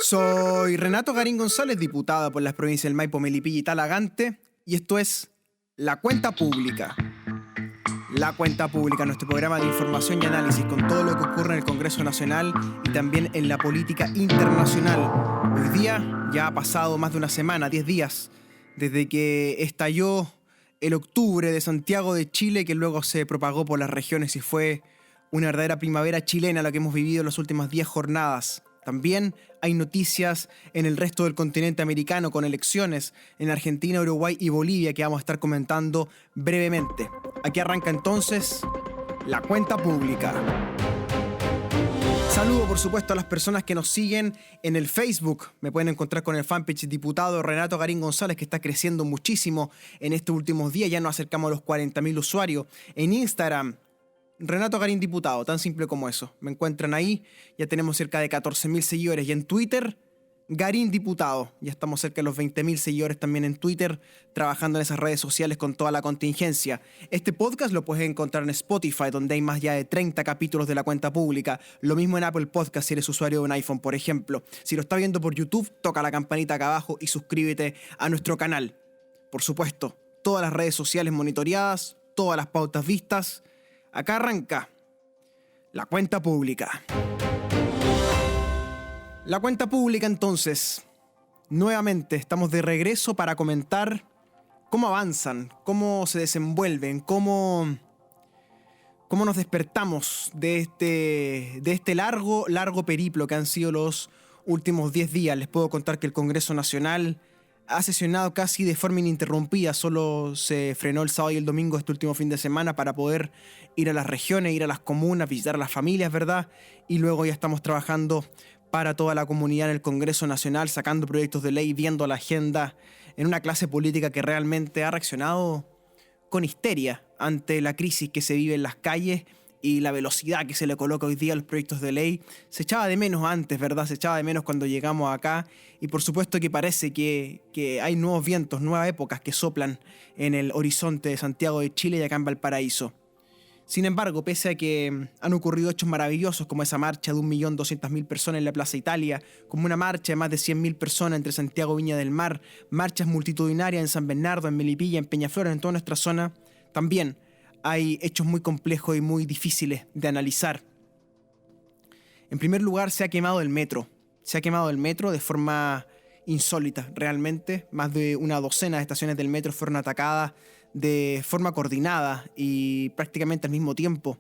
Soy Renato Garín González, diputado por las provincias del Maipo, Melipilla y Talagante, y esto es La Cuenta Pública. La Cuenta Pública, nuestro programa de información y análisis con todo lo que ocurre en el Congreso Nacional y también en la política internacional. Hoy día ya ha pasado más de una semana, 10 días, desde que estalló el octubre de Santiago de Chile, que luego se propagó por las regiones y fue una verdadera primavera chilena la que hemos vivido en las últimas 10 jornadas. También hay noticias en el resto del continente americano con elecciones en Argentina, Uruguay y Bolivia que vamos a estar comentando brevemente. Aquí arranca entonces La Cuenta Pública. Saludo por supuesto a las personas que nos siguen en el Facebook. Me pueden encontrar con el fanpage diputado Renato Garín González, que está creciendo muchísimo en estos últimos días. Ya nos acercamos a los 40.000 usuarios. En Instagram, Renato Garín Diputado, tan simple como eso. Me encuentran ahí, ya tenemos cerca de 14.000 seguidores. Y en Twitter, Garín Diputado. Ya estamos cerca de los 20.000 seguidores también en Twitter, trabajando en esas redes sociales con toda la contingencia. Este podcast lo puedes encontrar en Spotify, donde hay más ya de 30 capítulos de La Cuenta Pública. Lo mismo en Apple Podcast si eres usuario de un iPhone, por ejemplo. Si lo estás viendo por YouTube, toca la campanita acá abajo y suscríbete a nuestro canal. Por supuesto, todas las redes sociales monitoreadas, todas las pautas vistas. Acá arranca La Cuenta Pública. La Cuenta Pública entonces. Nuevamente estamos de regreso para comentar cómo avanzan, cómo se desenvuelven, cómo nos despertamos de este largo periplo que han sido los últimos 10 días. Les puedo contar que el Congreso Nacional ha sesionado casi de forma ininterrumpida, solo se frenó el sábado y el domingo este último fin de semana para poder ir a las regiones, ir a las comunas, visitar a las familias, ¿verdad? Y luego ya estamos trabajando para toda la comunidad en el Congreso Nacional, sacando proyectos de ley, viendo la agenda, en una clase política que realmente ha reaccionado con histeria ante la crisis que se vive en las calles y la velocidad que se le coloca hoy día a los proyectos de ley. Se echaba de menos antes, ¿verdad? Se echaba de menos cuando llegamos acá. Y por supuesto que parece que hay nuevos vientos, nuevas épocas que soplan en el horizonte de Santiago de Chile y acá en Valparaíso. Sin embargo, pese a que han ocurrido hechos maravillosos como esa marcha de 1.200.000 personas en la Plaza Italia, como una marcha de más de 100.000 personas entre Santiago y Viña del Mar, marchas multitudinarias en San Bernardo, en Melipilla, en Peñaflor, en toda nuestra zona, también hay hechos muy complejos y muy difíciles de analizar. En primer lugar, se ha quemado el metro. Se ha quemado el metro de forma insólita, realmente. Más de una docena de estaciones del metro fueron atacadas de forma coordinada y prácticamente al mismo tiempo,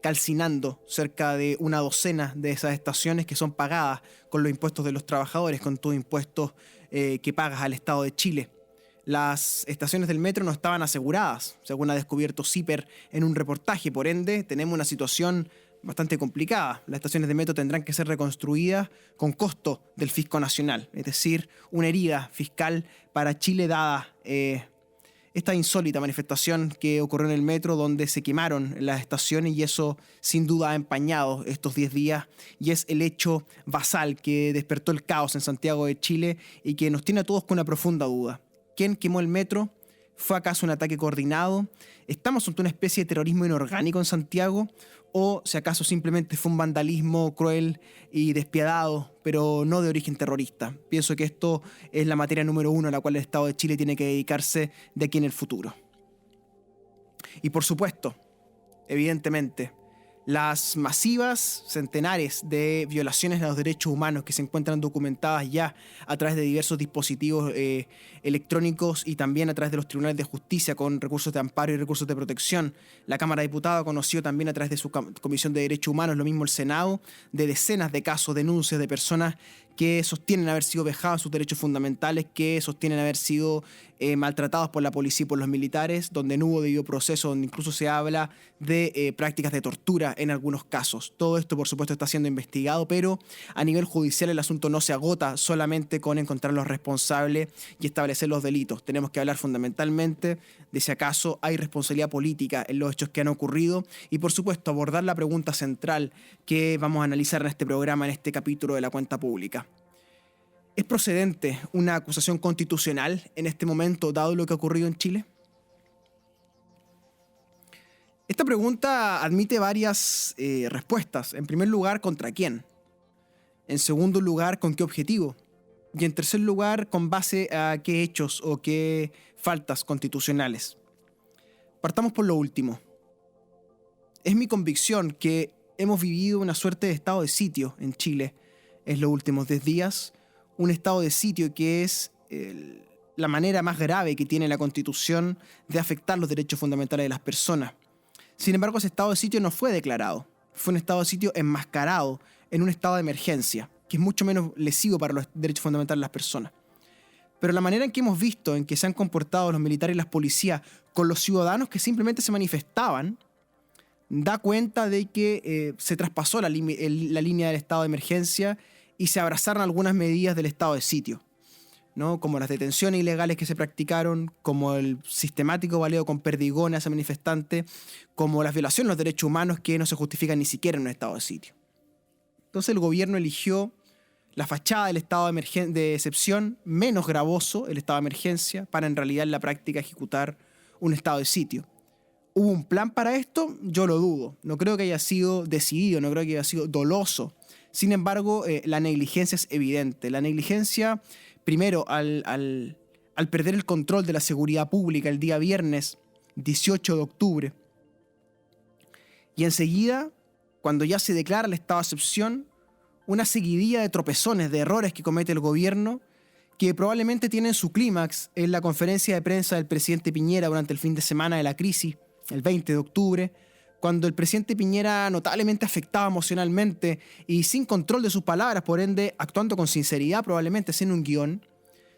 calcinando cerca de una docena de esas estaciones que son pagadas con los impuestos de los trabajadores, con todo impuestos que pagas al Estado de Chile. Las estaciones del metro no estaban aseguradas, según ha descubierto CIPER en un reportaje. Por ende, tenemos una situación bastante complicada. Las estaciones de metro tendrán que ser reconstruidas con costo del fisco nacional, es decir, una herida fiscal para Chile dada esta insólita manifestación que ocurrió en el metro, donde se quemaron las estaciones, y eso sin duda ha empañado estos 10 días y es el hecho basal que despertó el caos en Santiago de Chile y que nos tiene a todos con una profunda duda. ¿Quién quemó el metro? ¿Fue acaso un ataque coordinado? ¿Estamos ante una especie de terrorismo inorgánico en Santiago? ¿O si acaso simplemente fue un vandalismo cruel y despiadado, pero no de origen terrorista? Pienso que esto es la materia número 1 a la cual el Estado de Chile tiene que dedicarse de aquí en el futuro. Y por supuesto, evidentemente, las masivas centenares de violaciones a los derechos humanos que se encuentran documentadas ya a través de diversos dispositivos electrónicos y también a través de los tribunales de justicia con recursos de amparo y recursos de protección. La Cámara de Diputados conoció también a través de su Comisión de Derechos Humanos, lo mismo el Senado, de decenas de casos, denuncias de personas que sostienen haber sido vejados en sus derechos fundamentales, que sostienen haber sido maltratados por la policía y por los militares, donde no hubo debido proceso, donde incluso se habla de prácticas de tortura en algunos casos. Todo esto, por supuesto, está siendo investigado, pero a nivel judicial el asunto no se agota solamente con encontrar los responsables y establecer los delitos. Tenemos que hablar fundamentalmente de si acaso hay responsabilidad política en los hechos que han ocurrido y, por supuesto, abordar la pregunta central que vamos a analizar en este programa, en este capítulo de La Cuenta Pública. ¿Es procedente una acusación constitucional en este momento, dado lo que ha ocurrido en Chile? Esta pregunta admite varias respuestas. En primer lugar, ¿contra quién? En segundo lugar, ¿con qué objetivo? Y en tercer lugar, ¿con base a qué hechos o qué faltas constitucionales? Partamos por lo último. Es mi convicción que hemos vivido una suerte de estado de sitio en Chile en los últimos 10 días, un estado de sitio que es la manera más grave que tiene la Constitución de afectar los derechos fundamentales de las personas. Sin embargo, ese estado de sitio no fue declarado, fue un estado de sitio enmascarado en un estado de emergencia, que es mucho menos lesivo para los derechos fundamentales de las personas. Pero la manera en que hemos visto en que se han comportado los militares y las policías con los ciudadanos que simplemente se manifestaban, da cuenta de que se traspasó la línea del estado de emergencia y se abrazaron algunas medidas del estado de sitio, ¿no? Como las detenciones ilegales que se practicaron, como el sistemático baleo con perdigones a ese manifestante, como las violaciones de los derechos humanos que no se justifican ni siquiera en un estado de sitio. Entonces el gobierno eligió la fachada del estado de excepción, menos gravoso el estado de emergencia, para en realidad en la práctica ejecutar un estado de sitio. ¿Hubo un plan para esto? Yo lo dudo. No creo que haya sido decidido, no creo que haya sido doloso. Sin embargo, la negligencia es evidente. La negligencia, primero, al perder el control de la seguridad pública el día viernes 18 de octubre. Y enseguida, cuando ya se declara el estado de excepción, una seguidilla de tropezones, de errores que comete el gobierno, que probablemente tienen su clímax en la conferencia de prensa del presidente Piñera durante el fin de semana de la crisis, el 20 de octubre, cuando el presidente Piñera, notablemente afectado emocionalmente y sin control de sus palabras, por ende actuando con sinceridad, probablemente sin un guión,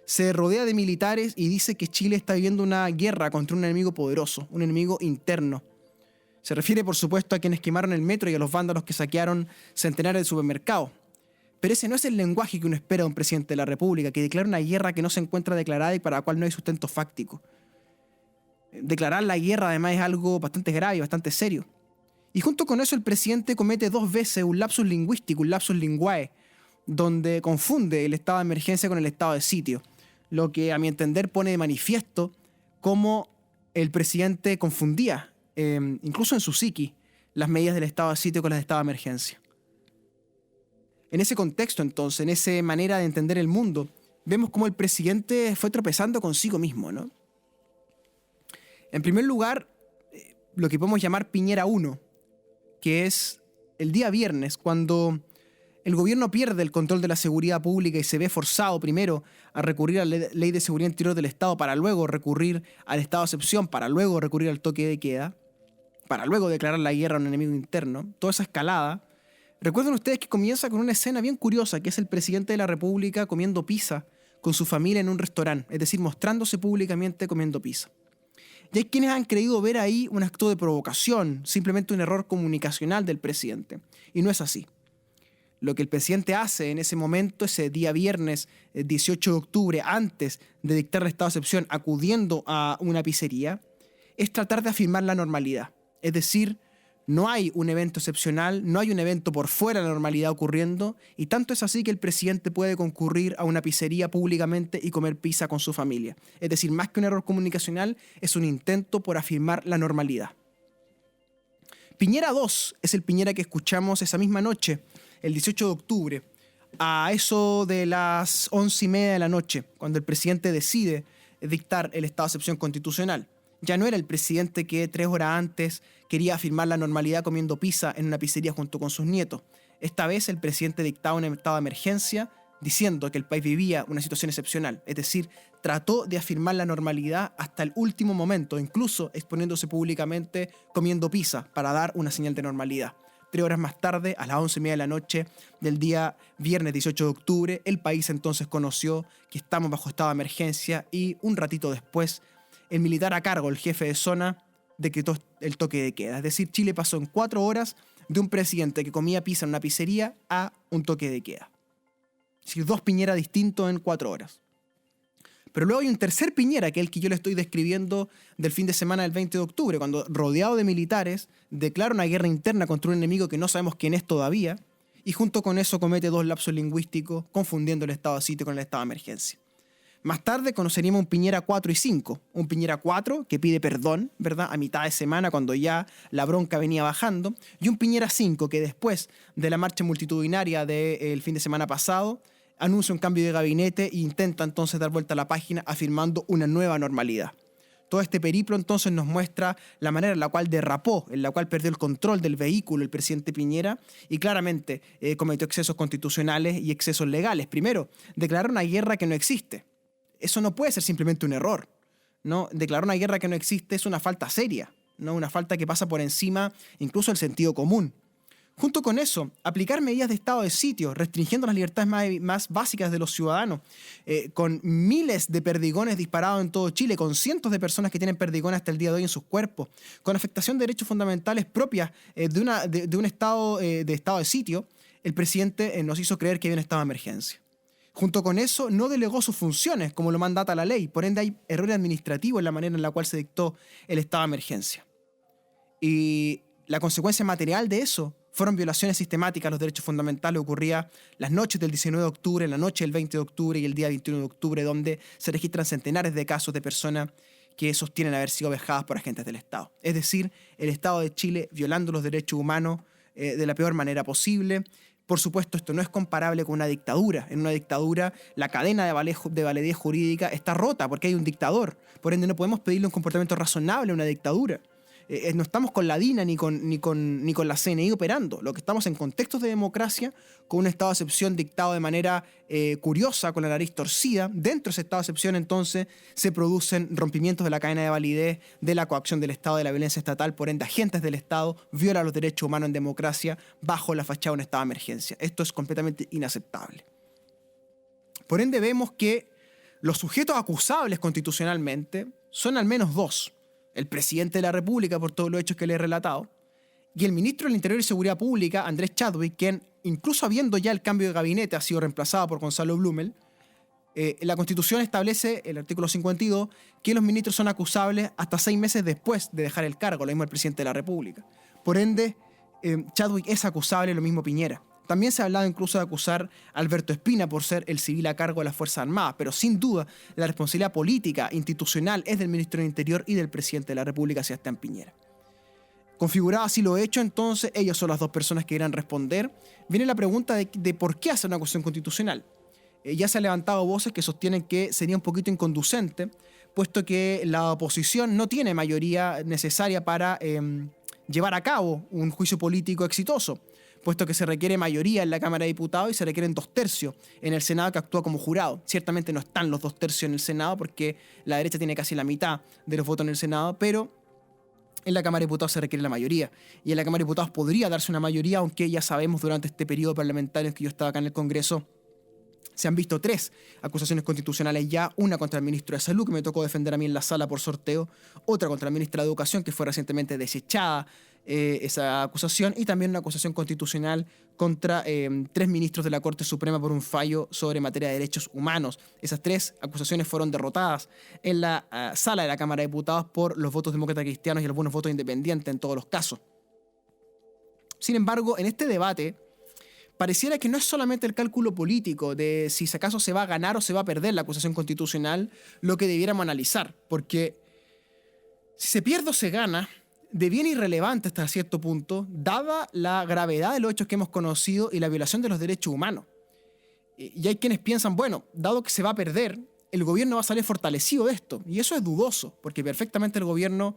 se rodea de militares y dice que Chile está viviendo una guerra contra un enemigo poderoso, un enemigo interno. Se refiere, por supuesto, a quienes quemaron el metro y a los vándalos que saquearon centenares de supermercados. Pero ese no es el lenguaje que uno espera de un presidente de la República, que declara una guerra que no se encuentra declarada y para la cual no hay sustento fáctico. Declarar la guerra, además, es algo bastante grave y bastante serio. Y junto con eso, el presidente comete 2 veces un lapsus lingüístico, un lapsus linguae, donde confunde el estado de emergencia con el estado de sitio, lo que, a mi entender, pone de manifiesto cómo el presidente confundía, incluso en su psiqui, las medidas del estado de sitio con las del estado de emergencia. En ese contexto, entonces, en esa manera de entender el mundo, vemos cómo el presidente fue tropezando consigo mismo, ¿no? En primer lugar, lo que podemos llamar Piñera 1, que es el día viernes, cuando el gobierno pierde el control de la seguridad pública y se ve forzado primero a recurrir a la Ley de Seguridad Interior del Estado, para luego recurrir al estado de excepción, para luego recurrir al toque de queda, para luego declarar la guerra a un enemigo interno. Toda esa escalada. Recuerden ustedes que comienza con una escena bien curiosa, que es el presidente de la República comiendo pizza con su familia en un restaurante, es decir, mostrándose públicamente comiendo pizza. Y hay quienes han creído ver ahí un acto de provocación, simplemente un error comunicacional del presidente. Y no es así. Lo que el presidente hace en ese momento, ese día viernes 18 de octubre, antes de dictar el estado de excepción, acudiendo a una pizzería, es tratar de afirmar la normalidad. Es decir, no hay un evento excepcional, no hay un evento por fuera de la normalidad ocurriendo, y tanto es así que el presidente puede concurrir a una pizzería públicamente y comer pizza con su familia. Es decir, más que un error comunicacional, es un intento por afirmar la normalidad. Piñera 2 es el Piñera que escuchamos esa misma noche, el 18 de octubre, a eso de las 11:30 de la noche, cuando el presidente decide dictar el estado de excepción constitucional. Ya no era el presidente que 3 horas antes quería afirmar la normalidad comiendo pizza en una pizzería junto con sus nietos. Esta vez el presidente dictaba un estado de emergencia diciendo que el país vivía una situación excepcional. Es decir, trató de afirmar la normalidad hasta el último momento, incluso exponiéndose públicamente comiendo pizza para dar una señal de normalidad. 3 horas más tarde, a las 11:30 de la noche del día viernes 18 de octubre, el país entonces conoció que estamos bajo estado de emergencia y un ratito después el militar a cargo, el jefe de zona, decretó el toque de queda. Es decir, Chile pasó en 4 horas de un presidente que comía pizza en una pizzería a un toque de queda. Es decir, 2 Piñera distintos en 4 horas. Pero luego hay un tercer Piñera, que es el que yo le estoy describiendo del fin de semana del 20 de octubre, cuando, rodeado de militares, declara una guerra interna contra un enemigo que no sabemos quién es todavía, y junto con eso comete 2 lapsos lingüísticos, confundiendo el estado de sitio con el estado de emergencia. Más tarde conoceríamos un Piñera 4 y 5. Un Piñera 4 que pide perdón, ¿verdad?, a mitad de semana cuando ya la bronca venía bajando. Y un Piñera 5 que después de la marcha multitudinaria del fin de semana pasado anuncia un cambio de gabinete e intenta entonces dar vuelta a la página afirmando una nueva normalidad. Todo este periplo entonces nos muestra la manera en la cual derrapó, en la cual perdió el control del vehículo el presidente Piñera y claramente cometió excesos constitucionales y excesos legales. Primero, declarar una guerra que no existe. Eso no puede ser simplemente un error, ¿no? Declarar una guerra que no existe es una falta seria, ¿no? Una falta que pasa por encima incluso del sentido común. Junto con eso, aplicar medidas de estado de sitio, restringiendo las libertades más básicas de los ciudadanos, con miles de perdigones disparados en todo Chile, con cientos de personas que tienen perdigones hasta el día de hoy en sus cuerpos, con afectación de derechos fundamentales propias de un estado de sitio, el presidente nos hizo creer que había un estado de emergencia. Junto con eso, no delegó sus funciones, como lo mandata la ley. Por ende, hay errores administrativos en la manera en la cual se dictó el estado de emergencia. Y la consecuencia material de eso fueron violaciones sistemáticas a los derechos fundamentales. Ocurría las noches del 19 de octubre, la noche del 20 de octubre y el día 21 de octubre, donde se registran centenares de casos de personas que sostienen haber sido vejadas por agentes del Estado. Es decir, el Estado de Chile violando los derechos humanos de la peor manera posible. Por supuesto, esto no es comparable con una dictadura. En una dictadura, la cadena de validez jurídica está rota porque hay un dictador. Por ende, no podemos pedirle un comportamiento razonable a una dictadura. No estamos con la DINA ni con la CNI operando. Lo que estamos en contextos de democracia, con un estado de excepción dictado de manera curiosa, con la nariz torcida. Dentro de ese estado de excepción, entonces, se producen rompimientos de la cadena de validez, de la coacción del Estado, de la violencia estatal. Por ende, agentes del Estado violan los derechos humanos en democracia bajo la fachada de un estado de emergencia. Esto es completamente inaceptable. Por ende, vemos que los sujetos acusables constitucionalmente son al menos dos. El presidente de la República, por todos los hechos que le he relatado, y el ministro del Interior y Seguridad Pública, Andrés Chadwick, quien, incluso habiendo ya el cambio de gabinete, ha sido reemplazado por Gonzalo Blumel. La Constitución establece, el artículo 52, que los ministros son acusables hasta 6 meses después de dejar el cargo, lo mismo el presidente de la República. Por ende, Chadwick es acusable, lo mismo Piñera. También se ha hablado incluso de acusar a Alberto Espina por ser el civil a cargo de las Fuerzas Armadas, pero sin duda la responsabilidad política, institucional, es del ministro del Interior y del presidente de la República, Sebastián Piñera. Configurado así lo hecho, entonces, ellos son las dos personas que irán a responder. Viene la pregunta de por qué hacer una acusación constitucional. Ya se han levantado voces que sostienen que sería un poquito inconducente, puesto que la oposición no tiene mayoría necesaria para llevar a cabo un juicio político exitoso, puesto que se requiere mayoría en la Cámara de Diputados y se requieren 2/3 en el Senado, que actúa como jurado. Ciertamente no están los 2/3 en el Senado porque la derecha tiene casi la mitad de los votos en el Senado, pero en la Cámara de Diputados se requiere la mayoría. Y en la Cámara de Diputados podría darse una mayoría, aunque ya sabemos durante este periodo parlamentario en que yo estaba acá en el Congreso, se han visto 3 acusaciones constitucionales ya, una contra el ministro de Salud, que me tocó defender a mí en la sala por sorteo, otra contra la ministra de Educación, que fue recientemente desechada esa acusación, y también una acusación constitucional contra 3 ministros de la Corte Suprema por un fallo sobre materia de derechos humanos. Esas 3 acusaciones fueron derrotadas en la sala de la Cámara de Diputados por los votos demócratas cristianos y algunos votos independientes en todos los casos. Sin embargo, en este debate, pareciera que no es solamente el cálculo político de si acaso se va a ganar o se va a perder la acusación constitucional lo que debiéramos analizar, porque si se pierde o se gana, deviene irrelevante hasta cierto punto, dada la gravedad de los hechos que hemos conocido y la violación de los derechos humanos. Y hay quienes piensan, bueno, dado que se va a perder, el gobierno va a salir fortalecido de esto, y eso es dudoso, porque perfectamente el gobierno,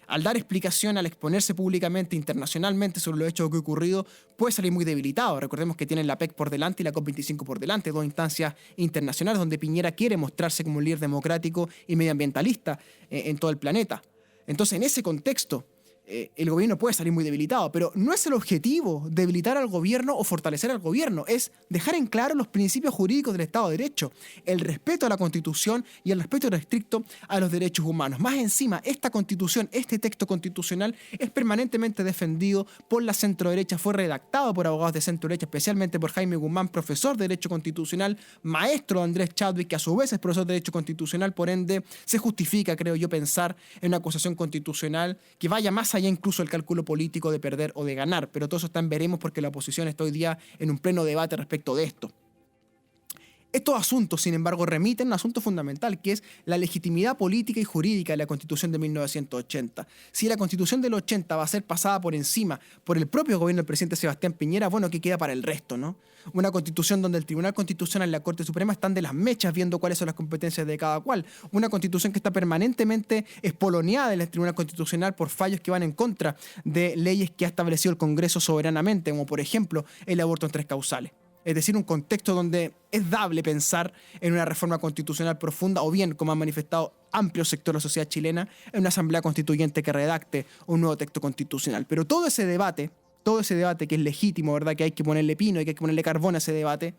al dar explicación, al exponerse públicamente, internacionalmente sobre los hechos que han ocurrido, puede salir muy debilitado. Recordemos que tienen la PEC por delante y la COP25 por delante, 2 instancias internacionales donde Piñera quiere mostrarse como un líder democrático y medioambientalista en todo el planeta. Entonces, en ese contexto, el gobierno puede salir muy debilitado, pero no es el objetivo debilitar al gobierno o fortalecer al gobierno, es dejar en claro los principios jurídicos del Estado de Derecho, el respeto a la Constitución y el respeto restricto a los derechos humanos. Más encima, esta Constitución, este texto constitucional es permanentemente defendido por la centroderecha, fue redactado por abogados de centroderecha, especialmente por Jaime Guzmán, profesor de Derecho Constitucional, maestro de Andrés Chadwick, que a su vez es profesor de Derecho Constitucional. Por ende, se justifica, creo yo, pensar en una acusación constitucional que vaya más allá incluso el cálculo político de perder o de ganar, pero todo eso está en veremos porque la oposición está hoy día en un pleno debate respecto de esto. Estos asuntos, sin embargo, remiten a un asunto fundamental, que es la legitimidad política y jurídica de la Constitución de 1980. Si la Constitución del 80 va a ser pasada por encima por el propio gobierno del presidente Sebastián Piñera, bueno, ¿qué queda para el resto, no? Una Constitución donde el Tribunal Constitucional y la Corte Suprema están de las mechas viendo cuáles son las competencias de cada cual. Una Constitución que está permanentemente espoloneada en el Tribunal Constitucional por fallos que van en contra de leyes que ha establecido el Congreso soberanamente, como por ejemplo el aborto en 3 causales. Es decir, un contexto donde es dable pensar en una reforma constitucional profunda o bien, como han manifestado amplios sectores de la sociedad chilena, en una asamblea constituyente que redacte un nuevo texto constitucional. Pero todo ese debate que es legítimo, ¿verdad? Que hay que ponerle pino y que hay que ponerle carbón a ese debate,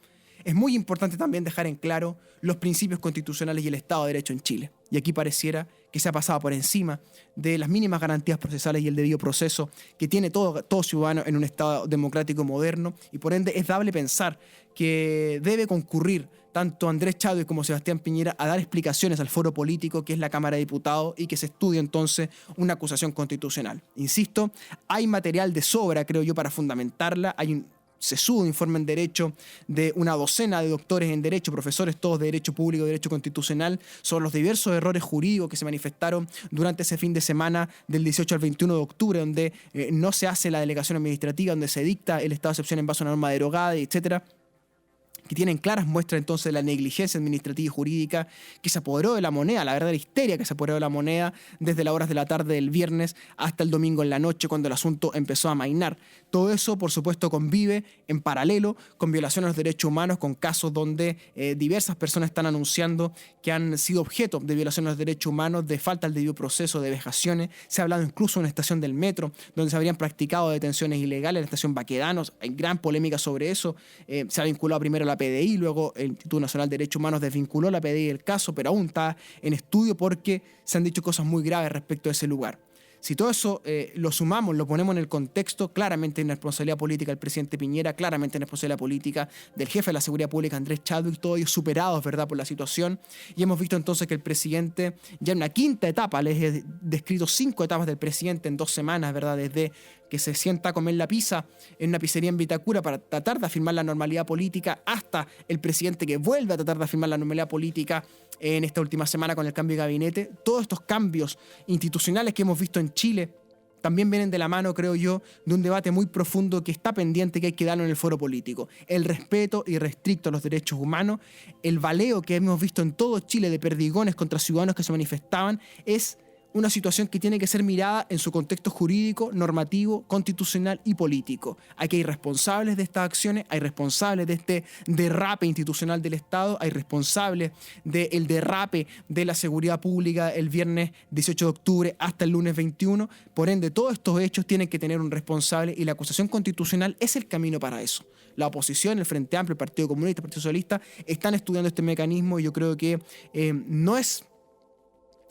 es muy importante también dejar en claro los principios constitucionales y el Estado de Derecho en Chile. Y aquí pareciera que se ha pasado por encima de las mínimas garantías procesales y el debido proceso que tiene todo ciudadano en un Estado democrático moderno, y por ende es dable pensar que debe concurrir tanto Andrés Chadwick como Sebastián Piñera a dar explicaciones al foro político que es la Cámara de Diputados y que se estudie entonces una acusación constitucional. Insisto, hay material de sobra, creo yo, para fundamentarla. Hay un sesudo informe en Derecho de una docena de doctores en Derecho, profesores todos de Derecho Público y Derecho Constitucional, sobre los diversos errores jurídicos que se manifestaron durante ese fin de semana del 18 al 21 de octubre, donde no se hace la delegación administrativa, donde se dicta el estado de excepción en base a una norma derogada, etcétera, que tienen claras muestras entonces de la negligencia administrativa y jurídica que se apoderó de la moneda, la verdadera histeria que se apoderó de la moneda desde las horas de la tarde del viernes hasta el domingo en la noche, cuando el asunto empezó a amainar. Todo eso, por supuesto, convive en paralelo con violaciones a los derechos humanos, con casos donde diversas personas están anunciando que han sido objeto de violaciones a los derechos humanos, de falta al debido proceso, de vejaciones. Se ha hablado incluso de una estación del metro donde se habrían practicado detenciones ilegales, la estación Baquedanos. Hay gran polémica sobre eso. Se ha vinculado primero a la PDI, luego el Instituto Nacional de Derechos Humanos desvinculó la PDI del caso, pero aún está en estudio porque se han dicho cosas muy graves respecto a ese lugar. Si todo eso lo sumamos, lo ponemos en el contexto, claramente en la responsabilidad política del presidente Piñera, claramente en la responsabilidad política del jefe de la Seguridad Pública, Andrés Chadwick, todos ellos superados, ¿verdad?, por la situación. Y hemos visto entonces que el presidente, ya en una quinta etapa, les he descrito 5 etapas del presidente en 2 semanas, ¿verdad?, desde que se sienta a comer la pizza en una pizzería en Vitacura para tratar de afirmar la normalidad política, hasta el presidente que vuelve a tratar de afirmar la normalidad política en esta última semana con el cambio de gabinete. Todos estos cambios institucionales que hemos visto en Chile también vienen de la mano, creo yo, de un debate muy profundo que está pendiente, que hay que darlo en el foro político. El respeto irrestricto a los derechos humanos, el baleo que hemos visto en todo Chile de perdigones contra ciudadanos que se manifestaban, es una situación que tiene que ser mirada en su contexto jurídico, normativo, constitucional y político. Aquí hay responsables de estas acciones, hay responsables de este derrape institucional del Estado, hay responsables del derrape de la seguridad pública el viernes 18 de octubre hasta el lunes 21. Por ende, todos estos hechos tienen que tener un responsable y la acusación constitucional es el camino para eso. La oposición, el Frente Amplio, el Partido Comunista, el Partido Socialista, están estudiando este mecanismo y yo creo que no es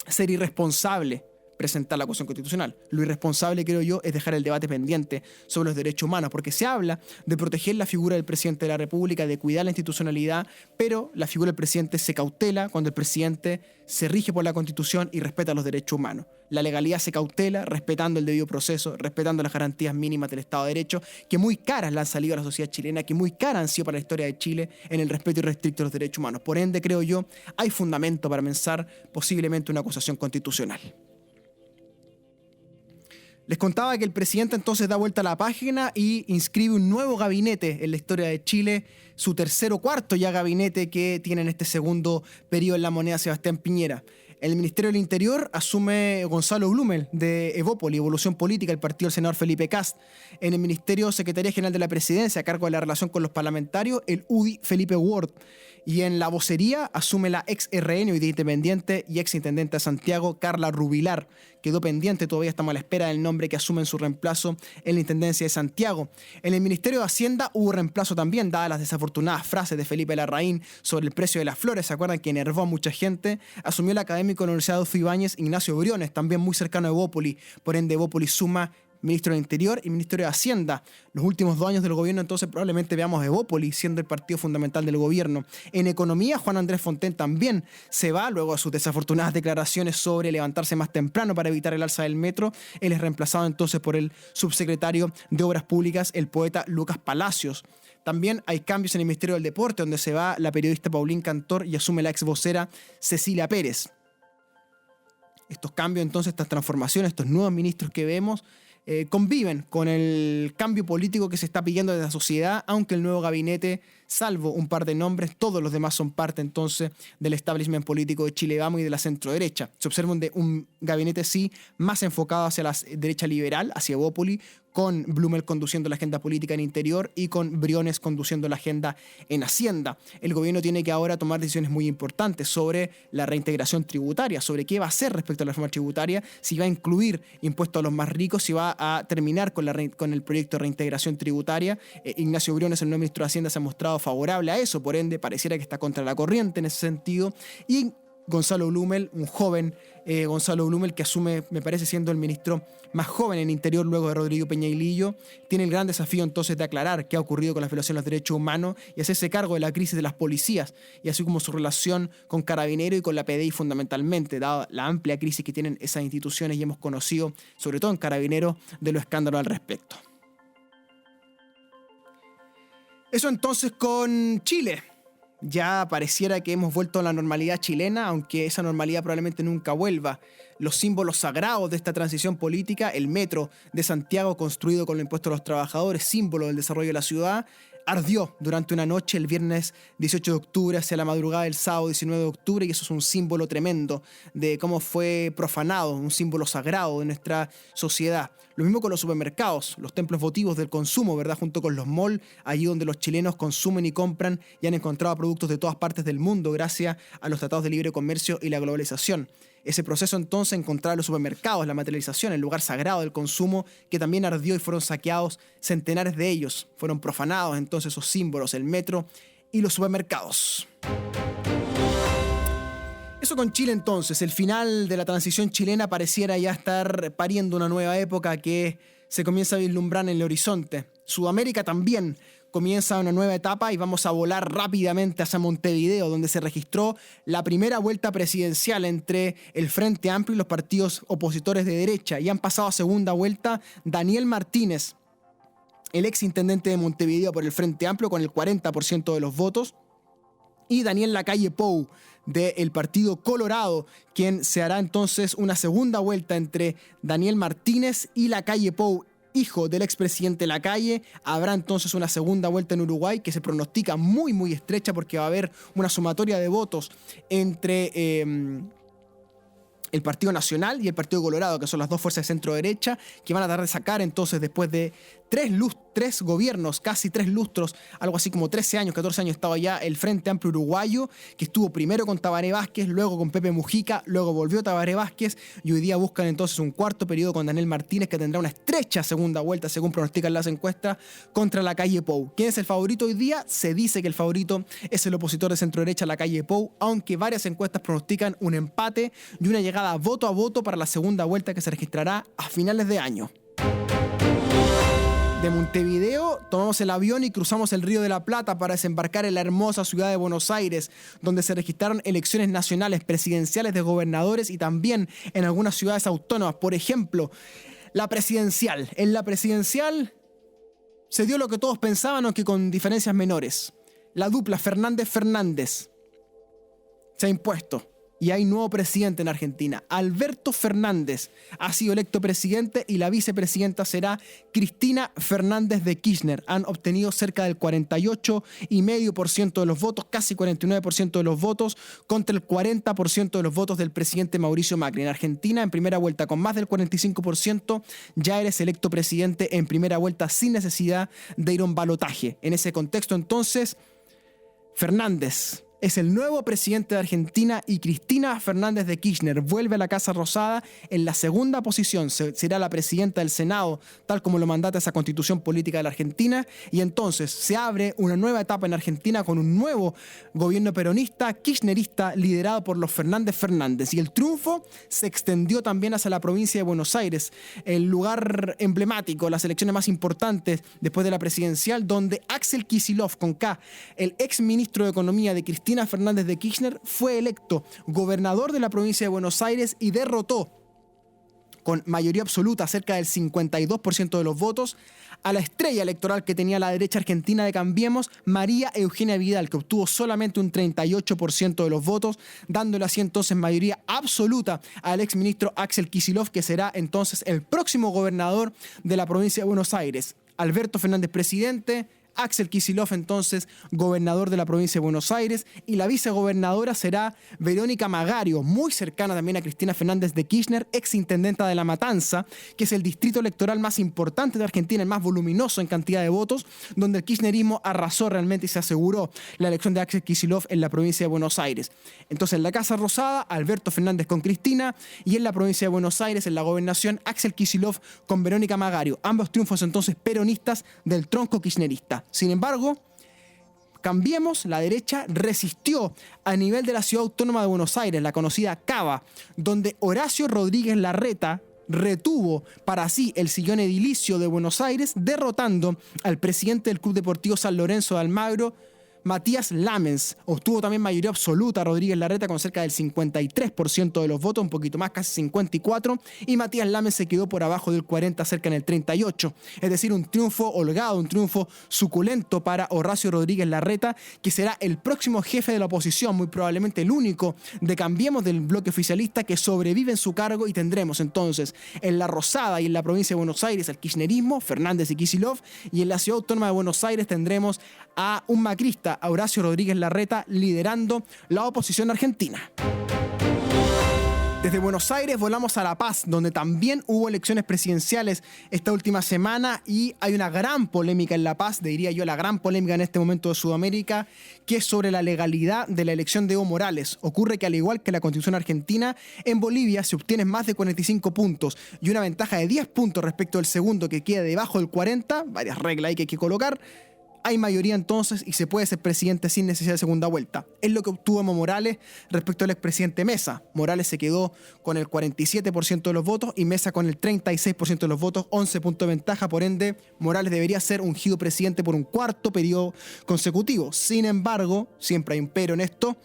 ser irresponsable presentar la acusación constitucional. Lo irresponsable, creo yo, es dejar el debate pendiente sobre los derechos humanos, porque se habla de proteger la figura del presidente de la República, de cuidar la institucionalidad, pero la figura del presidente se cautela cuando el presidente se rige por la Constitución y respeta los derechos humanos. La legalidad se cautela respetando el debido proceso, respetando las garantías mínimas del Estado de Derecho, que muy caras le han salido a la sociedad chilena, que muy caras han sido para la historia de Chile en el respeto irrestricto de los derechos humanos. Por ende, creo yo, hay fundamento para pensar posiblemente una acusación constitucional. Les contaba que el presidente entonces da vuelta a la página y inscribe un nuevo gabinete en la historia de Chile, su tercer o cuarto ya gabinete que tiene en este segundo periodo en la moneda Sebastián Piñera. En el Ministerio del Interior asume Gonzalo Blumel de Evópoli, Evolución Política, el partido del senador Felipe Kast. En el Ministerio Secretaría General de la Presidencia, a cargo de la relación con los parlamentarios, el UDI Felipe Ward. Y en la vocería asume la ex RN, hoy día independiente, y ex intendente de Santiago, Carla Rubilar. Quedó pendiente, todavía estamos a la espera del nombre que asume en su reemplazo en la Intendencia de Santiago. En el Ministerio de Hacienda hubo reemplazo también, dadas las desafortunadas frases de Felipe Larraín sobre el precio de las flores. ¿Se acuerdan que enervó a mucha gente? Asumió el académico de la Universidad Adolfo Ibáñez, Ignacio Briones, también muy cercano a Evópoli. Por ende, Evópoli suma Ministro del Interior y Ministerio de Hacienda. Los últimos 2 años del gobierno, entonces, probablemente veamos a Evópoli siendo el partido fundamental del gobierno. En Economía, Juan Andrés Fontaine también se va, luego de sus desafortunadas declaraciones sobre levantarse más temprano para evitar el alza del metro. Él es reemplazado entonces por el subsecretario de Obras Públicas, el poeta Lucas Palacios. También hay cambios en el Ministerio del Deporte, donde se va la periodista Paulín Cantor y asume la ex vocera Cecilia Pérez. Estos cambios, entonces, estas transformaciones, estos nuevos ministros que vemos, conviven con el cambio político que se está pidiendo desde la sociedad, aunque el nuevo gabinete, salvo un par de nombres, todos los demás son parte entonces del establishment político de Chile Vamos y de la centro-derecha. Se observa un gabinete sí más enfocado hacia la derecha liberal, hacia Evópoli, con Blumel conduciendo la agenda política en Interior y con Briones conduciendo la agenda en Hacienda. El gobierno tiene que ahora tomar decisiones muy importantes sobre la reintegración tributaria, sobre qué va a hacer respecto a la reforma tributaria, si va a incluir impuestos a los más ricos, si va a terminar con el proyecto de reintegración tributaria. Ignacio Briones, el nuevo ministro de Hacienda, se ha mostrado favorable a eso, por ende pareciera que está contra la corriente en ese sentido. Y Gonzalo Blumel, un joven Gonzalo Blumel, que asume, me parece, siendo el ministro más joven en Interior luego de Rodrigo Peñailillo, tiene el gran desafío entonces de aclarar qué ha ocurrido con la violación de los derechos humanos y hacerse cargo de la crisis de las policías, y así como su relación con Carabineros y con la PDI fundamentalmente, dada la amplia crisis que tienen esas instituciones y hemos conocido, sobre todo en Carabineros, de los escándalos al respecto. Eso entonces con Chile. Ya pareciera que hemos vuelto a la normalidad chilena, aunque esa normalidad probablemente nunca vuelva. Los símbolos sagrados de esta transición política, el metro de Santiago construido con los impuestos a los trabajadores, símbolo del desarrollo de la ciudad, ardió durante una noche el viernes 18 de octubre hacia la madrugada del sábado 19 de octubre, y eso es un símbolo tremendo de cómo fue profanado, un símbolo sagrado de nuestra sociedad. Lo mismo con los supermercados, los templos votivos del consumo, ¿verdad? Junto con los malls, allí donde los chilenos consumen y compran y han encontrado productos de todas partes del mundo gracias a los tratados de libre comercio y la globalización. Ese proceso entonces, encontrar los supermercados, la materialización, el lugar sagrado del consumo, que también ardió y fueron saqueados centenares de ellos. Fueron profanados entonces esos símbolos, el metro y los supermercados. Eso con Chile entonces, el final de la transición chilena pareciera ya estar pariendo una nueva época que se comienza a vislumbrar en el horizonte. Sudamérica también comienza una nueva etapa y vamos a volar rápidamente hacia Montevideo, donde se registró la primera vuelta presidencial entre el Frente Amplio y los partidos opositores de derecha, y han pasado a segunda vuelta Daniel Martínez, el ex intendente de Montevideo por el Frente Amplio, con el 40% de los votos, y Daniel Lacalle Pou, del Partido Colorado, quien se hará entonces una segunda vuelta entre Daniel Martínez y Lacalle Pou, hijo del expresidente Lacalle. Habrá entonces una segunda vuelta en Uruguay que se pronostica muy muy estrecha, porque va a haber una sumatoria de votos entre el Partido Nacional y el Partido Colorado, que son las dos fuerzas de centro-derecha, que van a tratar de sacar entonces, después de tres gobiernos, casi 3 lustros, algo así como 13 años, 14 años estaba ya el Frente Amplio Uruguayo, que estuvo primero con Tabaré Vázquez, luego con Pepe Mujica, luego volvió Tabaré Vázquez, y hoy día buscan entonces un cuarto periodo con Daniel Martínez, que tendrá una estrecha segunda vuelta, según pronostican las encuestas, contra Lacalle Pou. ¿Quién es el favorito hoy día? Se dice que el favorito es el opositor de centro-derecha, Lacalle Pou, aunque varias encuestas pronostican un empate y una llegada voto a voto para la segunda vuelta que se registrará a finales de año. De Montevideo tomamos el avión y cruzamos el Río de la Plata para desembarcar en la hermosa ciudad de Buenos Aires, donde se registraron elecciones nacionales, presidenciales, de gobernadores y también en algunas ciudades autónomas. Por ejemplo, la presidencial. En la presidencial se dio lo que todos pensaban, aunque con diferencias menores. La dupla Fernández-Fernández se ha impuesto. Y hay nuevo presidente en Argentina. Alberto Fernández ha sido electo presidente y la vicepresidenta será Cristina Fernández de Kirchner. Han obtenido cerca del 48,5% de los votos, casi 49% de los votos, contra el 40% de los votos del presidente Mauricio Macri. En Argentina, en primera vuelta con más del 45%, ya eres electo presidente en primera vuelta sin necesidad de ir a un balotaje. En ese contexto, entonces, Fernández es el nuevo presidente de Argentina y Cristina Fernández de Kirchner vuelve a la Casa Rosada en la segunda posición. Será la presidenta del Senado, tal como lo mandata esa constitución política de la Argentina, y entonces se abre una nueva etapa en Argentina con un nuevo gobierno peronista, kirchnerista, liderado por los Fernández. Y el triunfo se extendió también hacia la provincia de Buenos Aires, el lugar emblemático, las elecciones más importantes después de la presidencial, donde Axel Kicillof, con K, el ex ministro de Economía de Cristina Fernández de Kirchner, fue electo gobernador de la provincia de Buenos Aires y derrotó con mayoría absoluta, cerca del 52% de los votos, a la estrella electoral que tenía la derecha argentina de Cambiemos, María Eugenia Vidal, que obtuvo solamente un 38% de los votos, dándole así entonces mayoría absoluta al exministro Axel Kicillof, que será entonces el próximo gobernador de la provincia de Buenos Aires. Alberto Fernández, presidente; Axel Kicillof, entonces, gobernador de la provincia de Buenos Aires, y la vicegobernadora será Verónica Magario, muy cercana también a Cristina Fernández de Kirchner, exintendenta de La Matanza, que es el distrito electoral más importante de Argentina, el más voluminoso en cantidad de votos, donde el kirchnerismo arrasó realmente y se aseguró la elección de Axel Kicillof en la provincia de Buenos Aires. Entonces, en la Casa Rosada, Alberto Fernández con Cristina, y en la provincia de Buenos Aires, en la gobernación, Axel Kicillof con Verónica Magario. Ambos triunfos entonces peronistas del tronco kirchnerista. Sin embargo, Cambiemos, la derecha, resistió a nivel de la Ciudad Autónoma de Buenos Aires, la conocida Cava, donde Horacio Rodríguez Larreta retuvo para sí el sillón edilicio de Buenos Aires, derrotando al presidente del Club Deportivo San Lorenzo de Almagro, Matías Lamens. Obtuvo también mayoría absoluta Rodríguez Larreta con cerca del 53% de los votos, un poquito más, casi 54%, y Matías Lamens se quedó por abajo del 40%, cerca en el 38%. Es decir, un triunfo holgado, un triunfo suculento para Horacio Rodríguez Larreta, que será el próximo jefe de la oposición, muy probablemente el único de Cambiemos del bloque oficialista que sobrevive en su cargo, y tendremos entonces en la Rosada y en la provincia de Buenos Aires al kirchnerismo, Fernández y Kicillof, y en la Ciudad Autónoma de Buenos Aires tendremos a un macrista, a Horacio Rodríguez Larreta, liderando la oposición argentina. Desde Buenos Aires volamos a La Paz, donde también hubo elecciones presidenciales esta última semana, y hay una gran polémica en La Paz, diría yo la gran polémica en este momento de Sudamérica, que es sobre la legalidad de la elección de Evo Morales. Ocurre que, al igual que la Constitución argentina, en Bolivia se obtienen más de 45 puntos y una ventaja de 10 puntos respecto al segundo, que queda debajo del 40, varias reglas ahí que hay que colocar. Hay mayoría entonces y se puede ser presidente sin necesidad de segunda vuelta. Es lo que obtuvo Evo Morales respecto al expresidente Mesa. Morales se quedó con el 47% de los votos y Mesa con el 36% de los votos, 11 puntos de ventaja. Por ende, Morales debería ser ungido presidente por un cuarto periodo consecutivo. Sin embargo, siempre hay un pero en esto,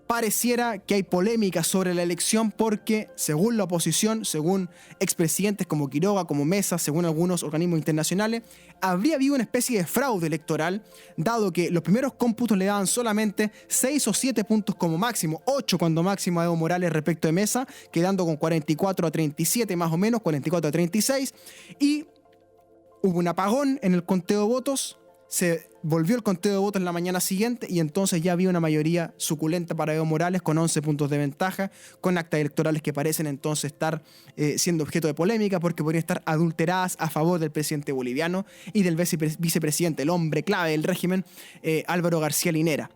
pareciera que hay polémica sobre la elección porque, según la oposición, según expresidentes como Quiroga, como Mesa, según algunos organismos internacionales, habría habido una especie de fraude electoral, dado que los primeros cómputos le daban solamente 6 o 7 puntos como máximo, 8 cuando máximo a Evo Morales respecto de Mesa, quedando con 44 a 37 más o menos, 44 a 36, y hubo un apagón en el conteo de votos. Se volvió el conteo de votos en la mañana siguiente y entonces ya había una mayoría suculenta para Evo Morales con 11 puntos de ventaja, con actas electorales que parecen entonces estar siendo objeto de polémica porque podrían estar adulteradas a favor del presidente boliviano y del vicepresidente, el hombre clave del régimen, Álvaro García Linera.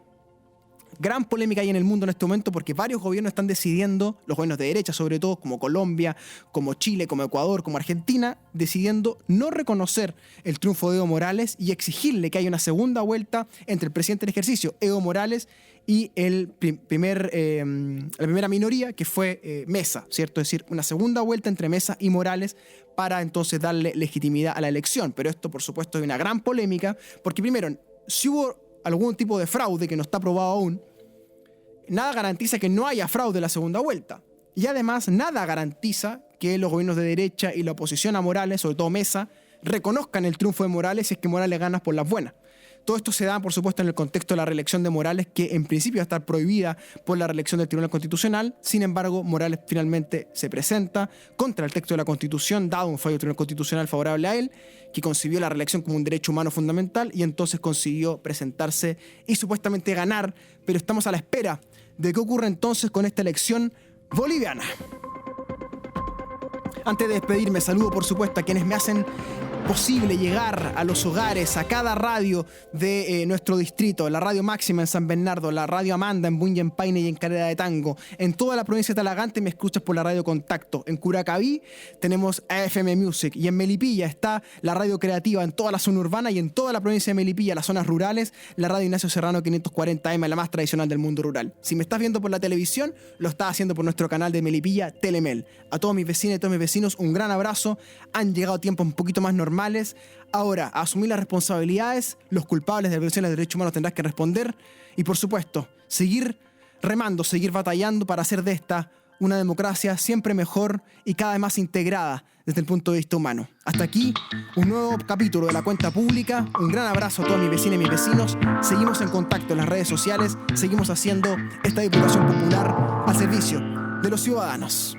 Gran polémica hay en el mundo en este momento porque varios gobiernos están decidiendo, los gobiernos de derecha sobre todo, como Colombia, como Chile, como Ecuador, como Argentina, decidiendo no reconocer el triunfo de Evo Morales y exigirle que haya una segunda vuelta entre el presidente en ejercicio, Evo Morales, y la primera minoría, que fue Mesa, ¿cierto? Es decir, una segunda vuelta entre Mesa y Morales para entonces darle legitimidad a la elección. Pero esto, por supuesto, es una gran polémica porque, primero, si hubo algún tipo de fraude que no está probado aún, nada garantiza que no haya fraude en la segunda vuelta. Y además, nada garantiza que los gobiernos de derecha y la oposición a Morales, sobre todo Mesa, reconozcan el triunfo de Morales si es que Morales gana por las buenas. Todo esto se da, por supuesto, en el contexto de la reelección de Morales, que en principio va a estar prohibida por la reelección del Tribunal Constitucional. Sin embargo, Morales finalmente se presenta contra el texto de la Constitución, dado un fallo del Tribunal Constitucional favorable a él, que concibió la reelección como un derecho humano fundamental, y entonces consiguió presentarse y supuestamente ganar. Pero estamos a la espera de qué ocurre entonces con esta elección boliviana. Antes de despedirme, saludo por supuesto a quienes me hacen posible llegar a los hogares, a cada radio de nuestro distrito, la Radio Máxima en San Bernardo, la Radio Amanda en Bunyan-Paine y en Calera de Tango. En toda la provincia de Talagante me escuchas por la Radio Contacto. En Curacaví tenemos AFM Music y en Melipilla está la Radio Creativa en toda la zona urbana, y en toda la provincia de Melipilla, las zonas rurales, la Radio Ignacio Serrano 540M, la más tradicional del mundo rural. Si me estás viendo por la televisión, lo estás haciendo por nuestro canal de Melipilla, Telemel. A todos mis vecinos y todos mis vecinos, un gran abrazo. Han llegado tiempos un poquito más normales. Ahora, a asumir las responsabilidades, los culpables de violaciones de derechos humanos tendrán que responder y, por supuesto, seguir remando, seguir batallando para hacer de esta una democracia siempre mejor y cada vez más integrada desde el punto de vista humano. Hasta aquí, un nuevo capítulo de La Cuenta Pública. Un gran abrazo a todas mis vecinas y mis vecinos. Seguimos en contacto en las redes sociales. Seguimos haciendo esta Diputación Popular al servicio de los ciudadanos.